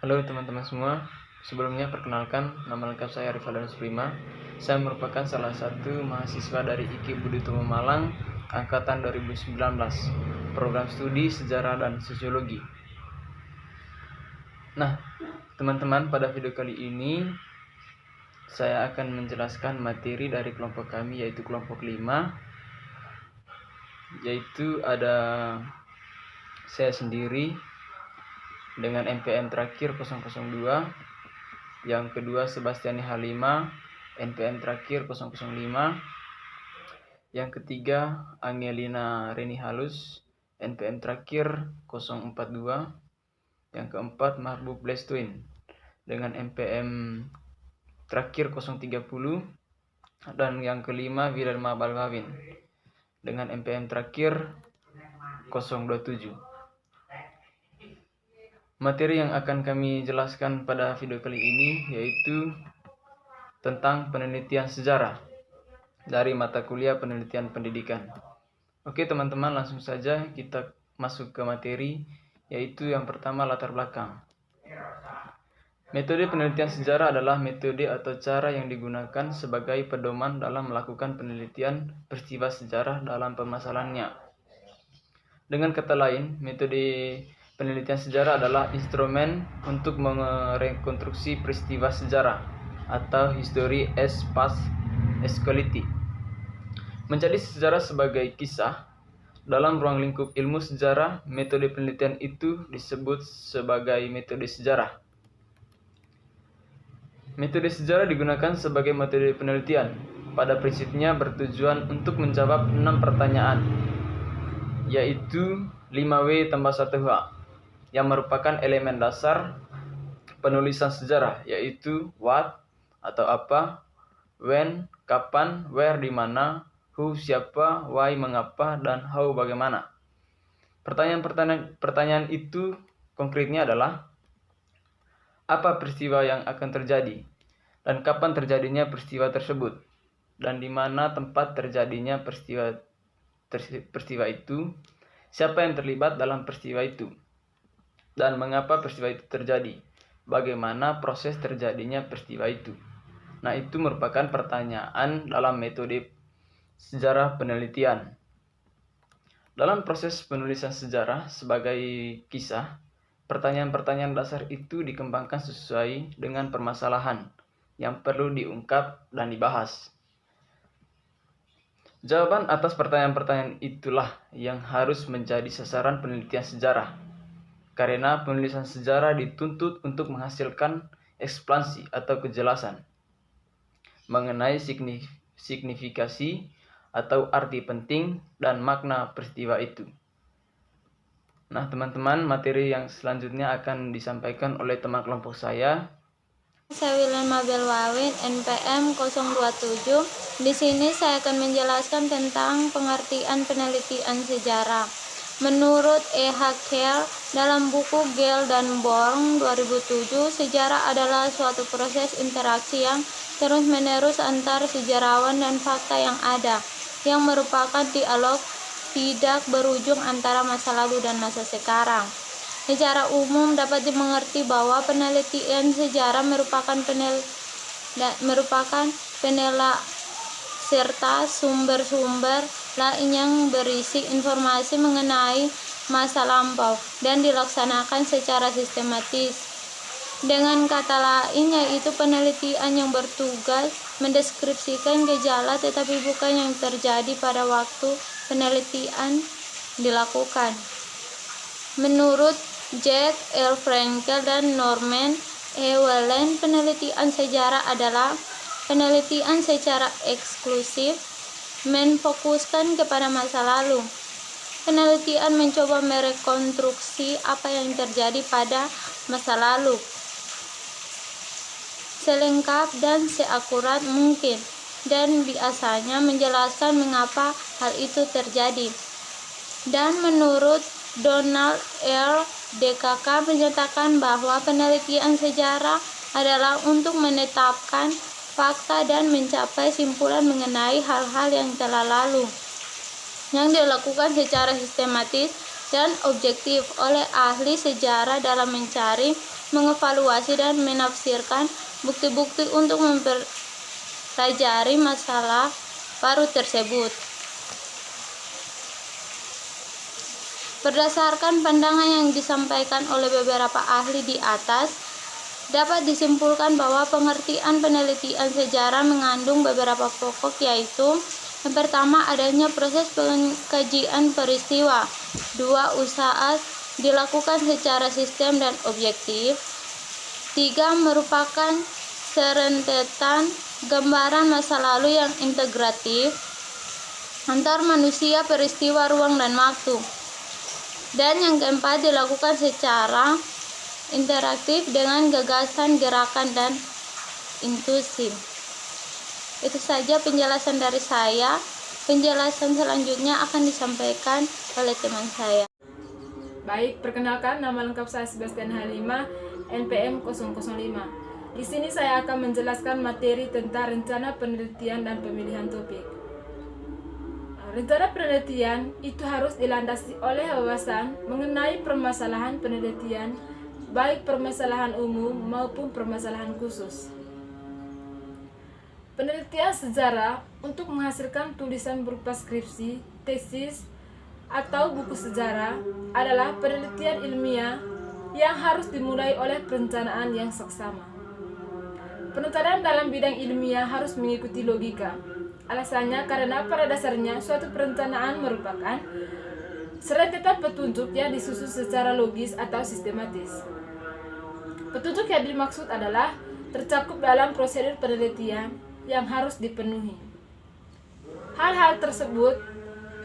Halo teman-teman semua, sebelumnya perkenalkan, nama lengkap saya Arif Aldanus Prima. Saya merupakan salah satu mahasiswa dari IKI Budi Utomo Malang, angkatan 2019, program studi Sejarah dan Sosiologi. Nah, teman-teman, pada video kali ini saya akan menjelaskan materi dari kelompok kami, yaitu kelompok 5, yaitu ada saya sendiri dengan NPM terakhir 002, yang kedua Sebastiani Halima, NPM terakhir 005, yang ketiga Angelina Reni Halus, NPM terakhir 042, yang keempat Mahbub Blestuin dengan NPM terakhir 030, dan yang kelima Wilhelma Balwawin dengan NPM terakhir 027. Materi yang akan kami jelaskan pada video kali ini yaitu tentang penelitian sejarah dari mata kuliah penelitian pendidikan. Oke teman-teman, langsung saja kita masuk ke materi, yaitu yang pertama latar belakang. Metode penelitian sejarah adalah metode atau cara yang digunakan sebagai pedoman dalam melakukan penelitian peristiwa sejarah dalam permasalahannya. Dengan kata lain, metode penelitian sejarah adalah instrumen untuk merekonstruksi peristiwa sejarah atau history as past as quality. Menjadi sejarah sebagai kisah. Dalam ruang lingkup ilmu sejarah, metode penelitian itu disebut sebagai metode sejarah. Metode sejarah digunakan sebagai metode penelitian. Pada prinsipnya bertujuan untuk menjawab 6 pertanyaan, yaitu 5W+1H, yang merupakan elemen dasar penulisan sejarah, yaitu what atau apa, when kapan, where di mana, who siapa, why mengapa, dan how bagaimana. Pertanyaan itu konkretnya adalah apa peristiwa yang akan terjadi, dan kapan terjadinya peristiwa tersebut, dan di mana tempat terjadinya peristiwa itu, siapa yang terlibat dalam peristiwa itu, dan mengapa peristiwa itu terjadi, bagaimana proses terjadinya peristiwa itu. Nah, itu merupakan pertanyaan dalam metode sejarah penelitian. Dalam proses penulisan sejarah sebagai kisah, pertanyaan-pertanyaan dasar itu dikembangkan sesuai dengan permasalahan yang perlu diungkap dan dibahas. Jawaban atas pertanyaan-pertanyaan itulah yang harus menjadi sasaran penelitian sejarah, karena penulisan sejarah dituntut untuk menghasilkan ekspansi atau kejelasan mengenai signifikasi atau arti penting dan makna peristiwa itu. Nah teman-teman, materi yang selanjutnya akan disampaikan oleh teman kelompok saya. Saya Wilhelma Balwawin, NPM 027. Di sini saya akan menjelaskan tentang pengertian penelitian sejarah. Menurut E.H. Kell dalam buku Gell dan Born 2007, sejarah adalah suatu proses interaksi yang terus-menerus antar sejarawan dan fakta yang ada, yang merupakan dialog tidak berujung antara masa lalu dan masa sekarang. Secara umum dapat dimengerti bahwa penelitian sejarah merupakan penelitian serta sumber-sumber lain yang berisi informasi mengenai masa lampau dan dilaksanakan secara sistematis. Dengan kata lain, yaitu penelitian yang bertugas mendeskripsikan gejala tetapi bukan yang terjadi pada waktu penelitian dilakukan. Menurut Jack L. Frankel dan Norman E. Whelan, penelitian sejarah adalah penelitian secara eksklusif menfokuskan kepada masa lalu. Penelitian mencoba merekonstruksi apa yang terjadi pada masa lalu selengkap dan seakurat mungkin, dan biasanya menjelaskan mengapa hal itu terjadi. Dan menurut Donald R. DKK menyatakan bahwa penelitian sejarah adalah untuk menetapkan fakta dan mencapai simpulan mengenai hal-hal yang telah lalu, yang dilakukan secara sistematis dan objektif oleh ahli sejarah dalam mencari, mengevaluasi, dan menafsirkan bukti-bukti untuk mempelajari masalah baru tersebut. Berdasarkan pandangan yang disampaikan oleh beberapa ahli di atas, dapat disimpulkan bahwa pengertian penelitian sejarah mengandung beberapa pokok, yaitu yang pertama, adanya proses pengkajian peristiwa. 2. Usaha dilakukan secara sistem dan objektif. 3. Merupakan serentetan gambaran masa lalu yang integratif antar manusia, peristiwa, ruang, dan waktu. Dan yang keempat, dilakukan secara interaktif dengan gagasan, gerakan, dan intuisi. Itu saja penjelasan dari saya. Penjelasan selanjutnya akan disampaikan oleh teman saya. Baik, perkenalkan, nama lengkap saya Sebastian Halimah, NPM 005. Di sini saya akan menjelaskan materi tentang rencana penelitian dan pemilihan topik. Rencana penelitian itu harus dilandasi oleh wawasan mengenai permasalahan penelitian, baik permasalahan umum maupun permasalahan khusus. Penelitian sejarah untuk menghasilkan tulisan berupa skripsi, tesis, atau buku sejarah adalah penelitian ilmiah yang harus dimulai oleh perencanaan yang seksama. Perencanaan dalam bidang ilmiah harus mengikuti logika. Alasannya karena pada dasarnya suatu perencanaan merupakan serentetan petunjuk yang disusun secara logis atau sistematis. Petunjuk yang dimaksud adalah tercakup dalam prosedur penelitian yang harus dipenuhi. Hal-hal tersebut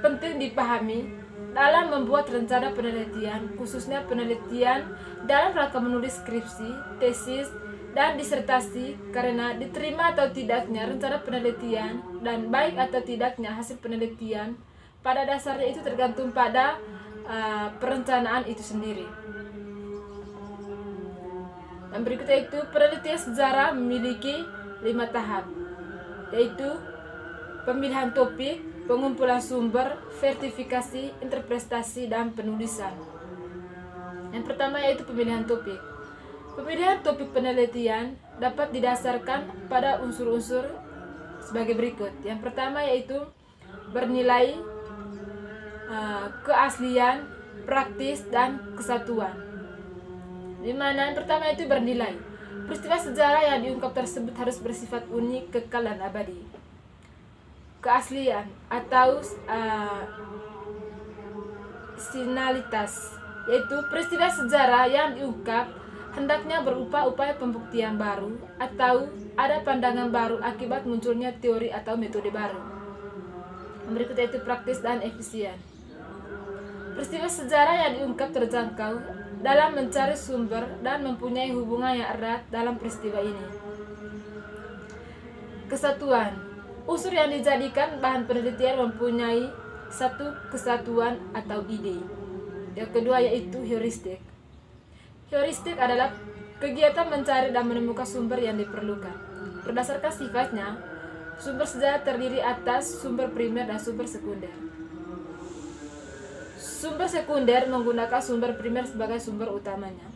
penting dipahami dalam membuat rencana penelitian, khususnya penelitian dalam rangka menulis skripsi, tesis, dan disertasi, karena diterima atau tidaknya rencana penelitian dan baik atau tidaknya hasil penelitian pada dasarnya itu tergantung pada perencanaan itu sendiri. Dan berikutnya itu, penelitian sejarah memiliki 5 tahap, yaitu pemilihan topik, pengumpulan sumber, vertifikasi, interpretasi, dan penulisan. Yang pertama yaitu pemilihan topik. Pemilihan topik penelitian dapat didasarkan pada unsur-unsur sebagai berikut. Yang pertama yaitu bernilai, keaslian, praktis, dan kesatuan. Di mana yang pertama itu bernilai. Peristiwa sejarah yang diungkap tersebut harus bersifat unik, kekal, dan abadi. Keaslian atau sinalitas, yaitu peristiwa sejarah yang diungkap hendaknya berupa upaya pembuktian baru atau ada pandangan baru akibat munculnya teori atau metode baru. Berikutnya itu praktis dan efisien. Peristiwa sejarah yang diungkap terjangkau dalam mencari sumber dan mempunyai hubungan yang erat dalam peristiwa ini. Kesatuan. Unsur yang dijadikan bahan penelitian mempunyai satu kesatuan atau ide. Yang kedua yaitu heuristik. Heuristik adalah kegiatan mencari dan menemukan sumber yang diperlukan. Berdasarkan sifatnya, sumber sejarah terdiri atas sumber primer dan sumber sekunder. Sumber sekunder menggunakan sumber primer sebagai sumber utamanya.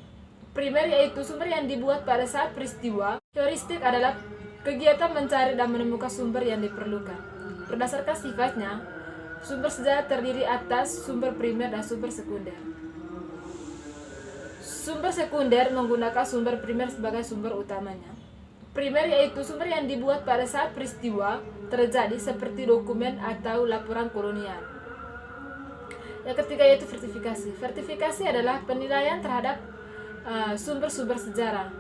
Primer yaitu sumber yang dibuat pada saat peristiwa. Heuristik adalah kegiatan mencari dan menemukan sumber yang diperlukan. Berdasarkan sifatnya, sumber sejarah terdiri atas sumber primer dan sumber sekunder. Sumber sekunder menggunakan sumber primer sebagai sumber utamanya. Primer yaitu sumber yang dibuat pada saat peristiwa terjadi seperti dokumen atau laporan kolonial. Yang ketiga yaitu vertifikasi. Vertifikasi adalah penilaian terhadap sumber-sumber sejarah.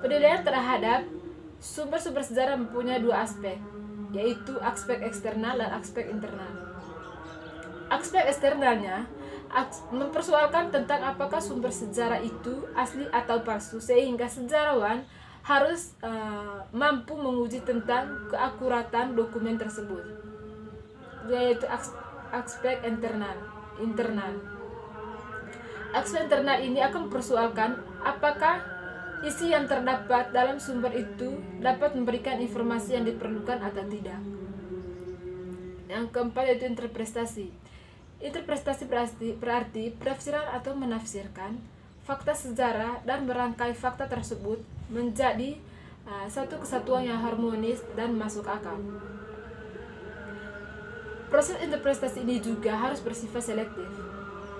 Penilaian terhadap sumber-sumber sejarah mempunyai 2 aspek, yaitu aspek eksternal dan aspek internal. Aspek eksternalnya mempersoalkan tentang apakah sumber sejarah itu asli atau palsu, sehingga sejarawan harus mampu menguji tentang keakuratan dokumen tersebut, yaitu aspek internal. Aspek internal ini akan mempersoalkan apakah isi yang terdapat dalam sumber itu dapat memberikan informasi yang diperlukan atau tidak. Yang keempat yaitu interpretasi. Interpretasi berarti penafsiran atau menafsirkan fakta sejarah dan merangkai fakta tersebut menjadi satu kesatuan yang harmonis dan masuk akal. Proses interpretasi ini juga harus bersifat selektif.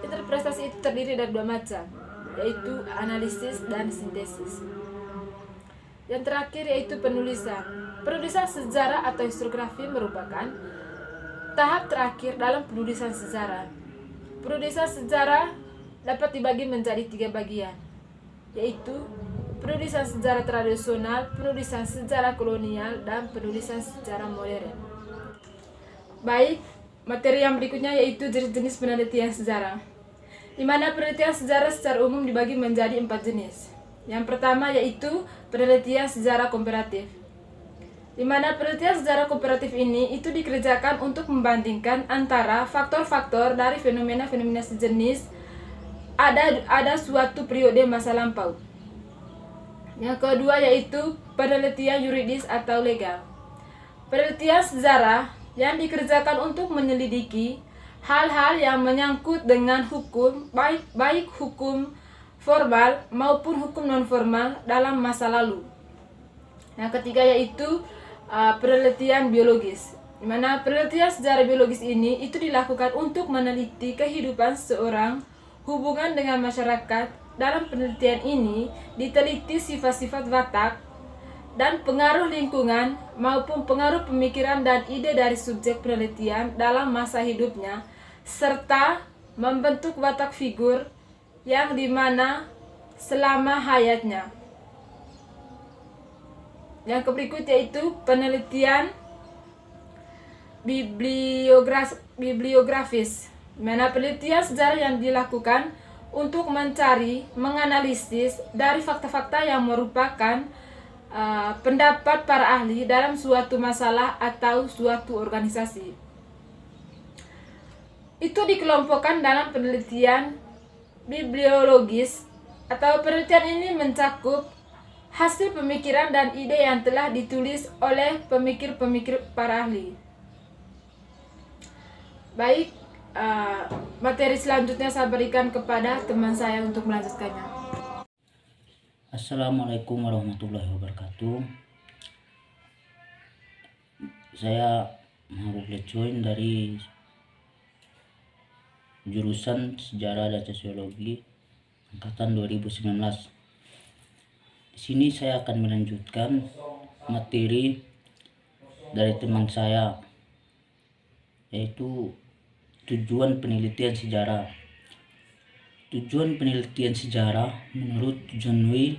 Interpretasi itu terdiri dari dua macam, yaitu analisis dan sintesis. Yang terakhir yaitu penulisan. Penulisan sejarah atau historiografi merupakan tahap terakhir dalam penulisan sejarah. Penulisan sejarah dapat dibagi menjadi 3 bagian, yaitu penulisan sejarah tradisional, penulisan sejarah kolonial, dan penulisan sejarah modern. Baik, materi yang berikutnya yaitu jenis-jenis penelitian sejarah, di mana penelitian sejarah secara umum dibagi menjadi 4 jenis. Yang pertama yaitu penelitian sejarah komparatif, di mana penelitian sejarah komparatif ini itu dikerjakan untuk membandingkan antara faktor-faktor dari fenomena-fenomena sejenis ada suatu periode masa lampau. Yang kedua yaitu penelitian yuridis atau legal. Penelitian sejarah yang dikerjakan untuk menyelidiki hal-hal yang menyangkut dengan hukum, baik hukum formal maupun hukum non-formal dalam masa lalu. Yang ketiga yaitu penelitian biologis, di mana penelitian sejarah biologis ini itu dilakukan untuk meneliti kehidupan seseorang, hubungan dengan masyarakat. Dalam penelitian ini diteliti sifat-sifat watak dan pengaruh lingkungan maupun pengaruh pemikiran dan ide dari subjek penelitian dalam masa hidupnya, serta membentuk watak figur yang dimana selama hayatnya. Yang berikut yaitu penelitian bibliografis, mana penelitian sejarah yang dilakukan untuk mencari, menganalisis dari fakta-fakta yang merupakan pendapat para ahli dalam suatu masalah atau suatu organisasi. Itu dikelompokkan dalam penelitian bibliologis, atau penelitian ini mencakup hasil pemikiran dan ide yang telah ditulis oleh pemikir-pemikir para ahli. Baik, materi selanjutnya saya berikan kepada teman saya untuk melanjutkannya. Assalamualaikum warahmatullahi wabarakatuh. Saya Mahbub Lecoin dari jurusan Sejarah dan Sosiologi angkatan 2019. Di sini saya akan melanjutkan materi dari teman saya, yaitu tujuan penelitian sejarah. Tujuan penelitian sejarah menurut John W.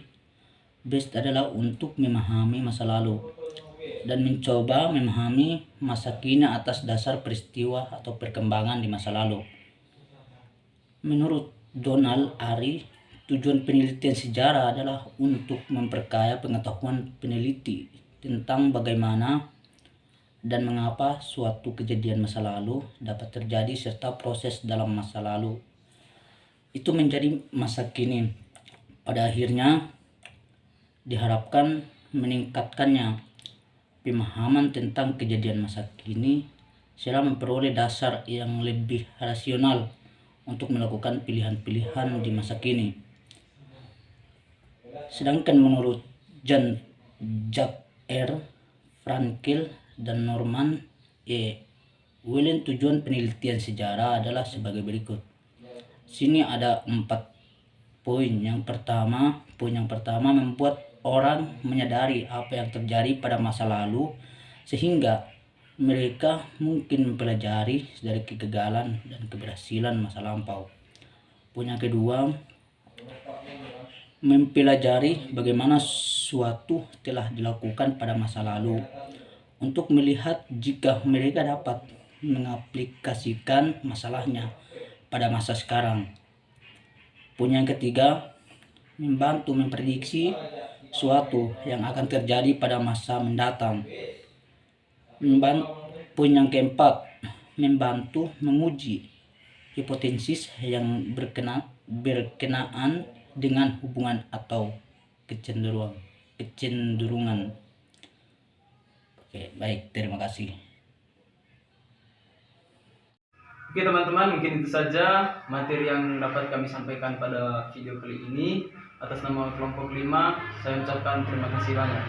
Best adalah untuk memahami masa lalu dan mencoba memahami masa kini atas dasar peristiwa atau perkembangan di masa lalu. Menurut Donald Ari, tujuan penelitian sejarah adalah untuk memperkaya pengetahuan peneliti tentang bagaimana dan mengapa suatu kejadian masa lalu dapat terjadi serta proses dalam masa lalu itu menjadi masa kini. Pada akhirnya diharapkan meningkatkannya pemahaman tentang kejadian masa kini serta memperoleh dasar yang lebih rasional untuk melakukan pilihan-pilihan di masa kini. Sedangkan menurut Jacques R. Frankel dan Norman E. Whelan, tujuan penelitian sejarah adalah sebagai berikut. Sini ada 4 poin. Poin yang pertama membuat orang menyadari apa yang terjadi pada masa lalu sehingga mereka mungkin mempelajari dari kegagalan dan keberhasilan masa lampau. Poin yang kedua, mempelajari bagaimana suatu telah dilakukan pada masa lalu untuk melihat jika mereka dapat mengaplikasikan masalahnya pada masa sekarang. Poin yang ketiga, membantu memprediksi suatu yang akan terjadi pada masa mendatang. Poin yang keempat, membantu menguji hipotesis yang berkenaan dengan hubungan atau kecenderungan. Oke, baik, terima kasih. Oke teman-teman, mungkin itu saja materi yang dapat kami sampaikan pada video kali ini. Atas nama kelompok 5, saya ucapkan terima kasih banyak.